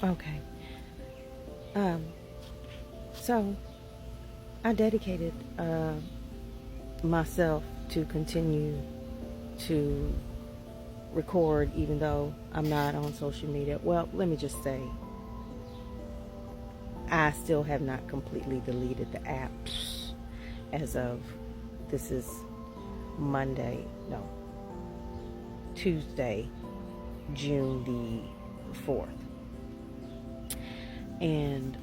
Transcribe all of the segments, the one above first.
Okay. Um, so I dedicated myself to continue to record even though I'm not on social media. Well, let me just say, I still have not completely deleted the apps as of, this is Tuesday, June the 4th. And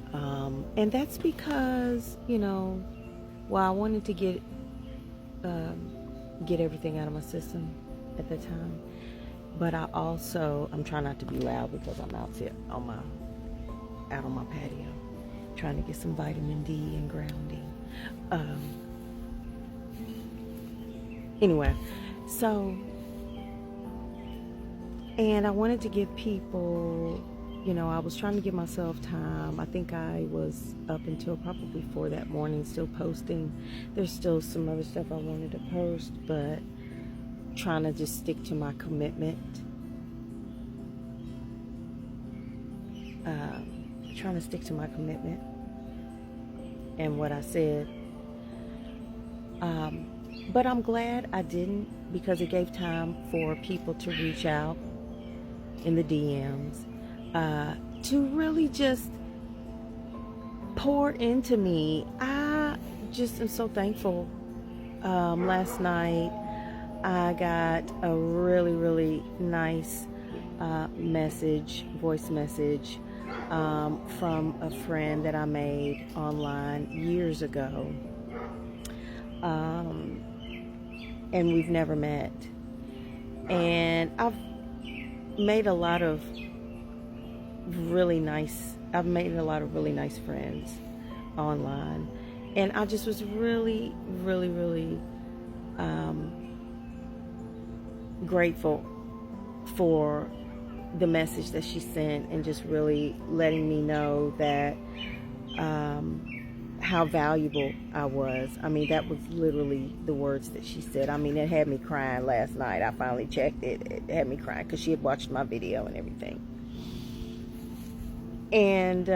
that's because, I wanted to get everything out of my system at the time. But I'm trying not to be loud because I'm out on my patio, trying to get some vitamin D and grounding. Anyway, so, and I wanted to give people, I was trying to give myself time. I think I was up until probably 4 that morning still posting. There's still some other stuff I wanted to post, but trying to just stick to my commitment. And what I said. But I'm glad I didn't, because it gave time for people to reach out in the DMs, to really just pour into me. I just am so thankful. Last night I got a really, really nice voice message from a friend that I made online years ago. And we've never met. And I've made a lot of really nice friends online. And I just was really, really, really grateful for the message that she sent, and just really letting me know that how valuable I was. I mean, that was literally the words that she said. I mean, it had me crying last night. I finally checked it. It had me crying because she had watched my video and everything. And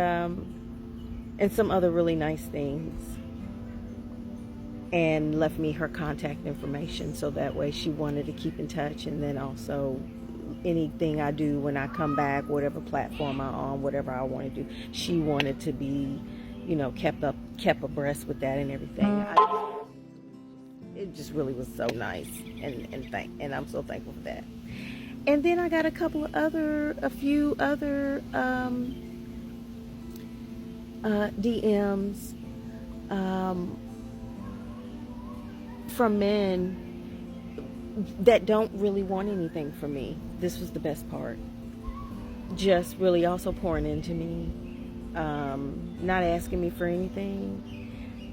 some other really nice things. And left me her contact information, so that way she wanted to keep in touch. And then also anything I do when I come back, whatever platform I'm on, whatever I want to do, she wanted to be, kept abreast with that and everything. It just really was so nice, and I'm so thankful for that. And then I got a few other DMs from men that don't really want anything from me. This was the best part. Just really also pouring into me, not asking me for anything,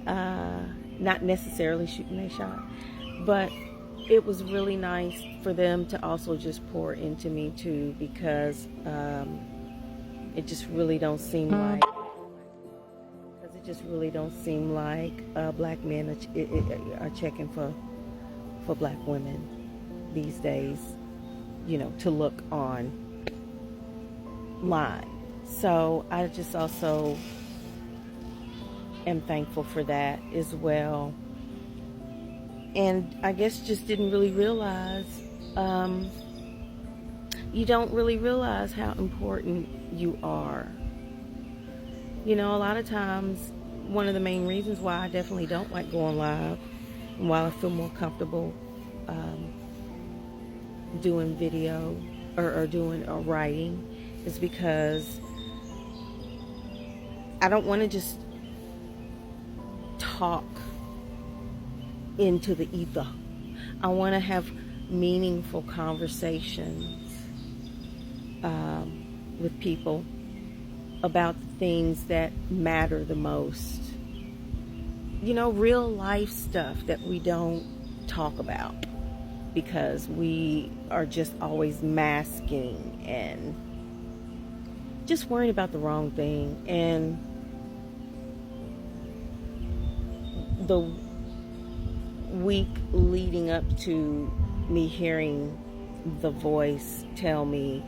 not necessarily shooting a shot, but it was really nice for them to also just pour into me too, because it just really don't seem like black men are checking for black women these days, to look online. So I just also am thankful for that as well. And I guess just didn't really realize, you don't really realize how important you are. A lot of times, one of the main reasons why I definitely don't like going live, and while I feel more comfortable doing video or writing, is because I don't want to just talk into the ether. I want to have meaningful conversations with people about the things that matter the most. Real life stuff that we don't talk about because we are just always masking and just worrying about the wrong thing. And the week leading up to me hearing the voice tell me,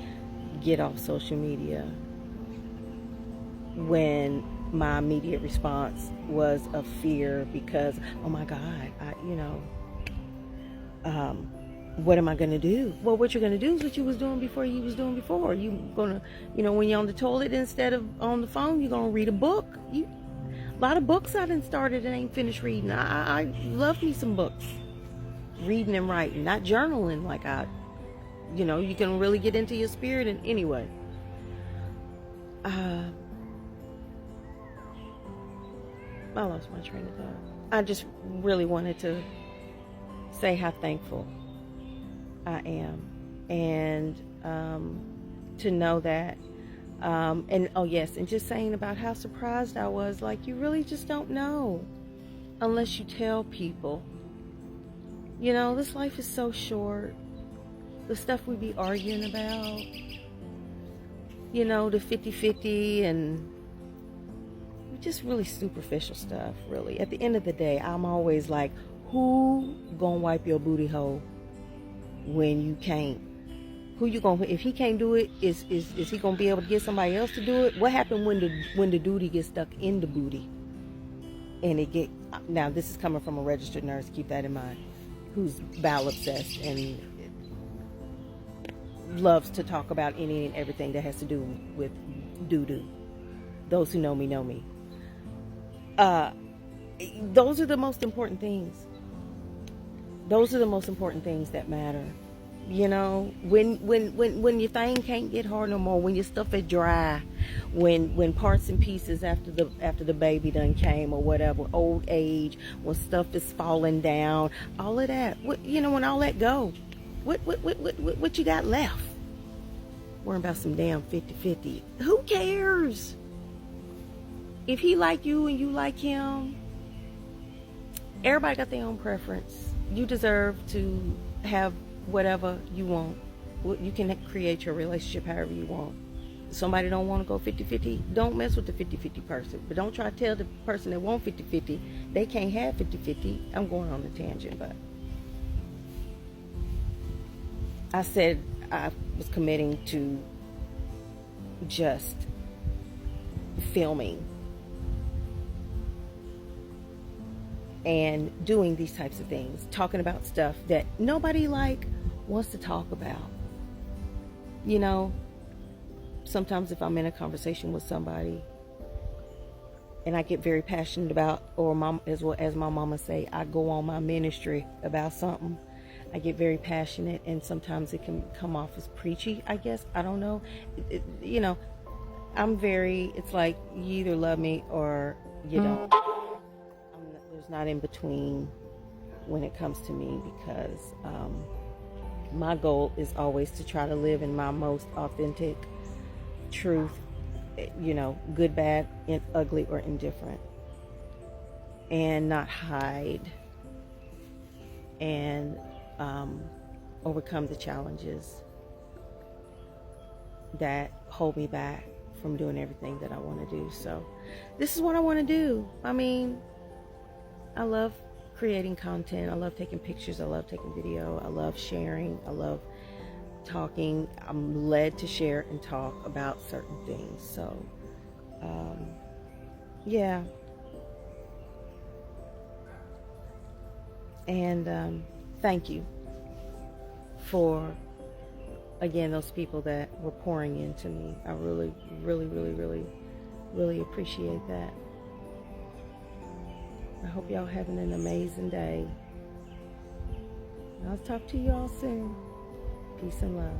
get off social media, when my immediate response was of fear because, oh my God, what am I going to do? Well, what you're going to do is what you was doing before you was doing before. You going to, when you're on the toilet instead of on the phone, you're going to read a book. A lot of books I done started and ain't finished reading. I love me some books. Reading and writing, not journaling like you can really get into your spirit. And anyway, I lost my train of thought. I just really wanted to say how thankful I am, and to know that, and just saying about how surprised I was. Like, you really just don't know unless you tell people. This life is so short. The stuff we be arguing about, the 50-50 and just really superficial stuff, really. At the end of the day, I'm always like, who gonna wipe your booty hole when you can't? Who you gonna, if he can't do it, is he gonna be able to get somebody else to do it? What happened when the duty gets stuck in the booty? And now this is coming from a registered nurse, keep that in mind, who's bowel obsessed and loves to talk about any and everything that has to do with doo-doo. Those who know me know me. Those are the most important things. Those are the most important things that matter. When your thing can't get hard no more, when your stuff is dry, when parts and pieces after the baby done came or whatever, old age, when stuff is falling down, all of that. When all that go, what you got left? Worrying about some damn 50-50. Who cares? If he like you and you like him, everybody got their own preference. You deserve to have whatever you want. You can create your relationship however you want. If somebody don't want to go 50-50, don't mess with the 50-50 person. But don't try to tell the person that want 50-50 they can't have 50-50. I'm going on a tangent, but I said I was committing to just filming and doing these types of things, talking about stuff that nobody wants to talk about. Sometimes if I'm in a conversation with somebody and I get very passionate about, or as my mama say, I go on my ministry about something, I get very passionate, and sometimes it can come off as preachy, I guess. I don't know. It's like you either love me or you don't. There's not in between when it comes to me, because my goal is always to try to live in my most authentic truth, good, bad, ugly, or indifferent, and not hide and overcome the challenges that hold me back from doing everything that I want to do. So this is what I want to do. I love creating content. I love taking pictures. I love taking video. I love sharing. I love talking. I'm led to share and talk about certain things. So, yeah. And thank you for, again, those people that were pouring into me. I really, really, really, really, really appreciate that. I hope y'all having an amazing day. I'll talk to y'all soon. Peace and love.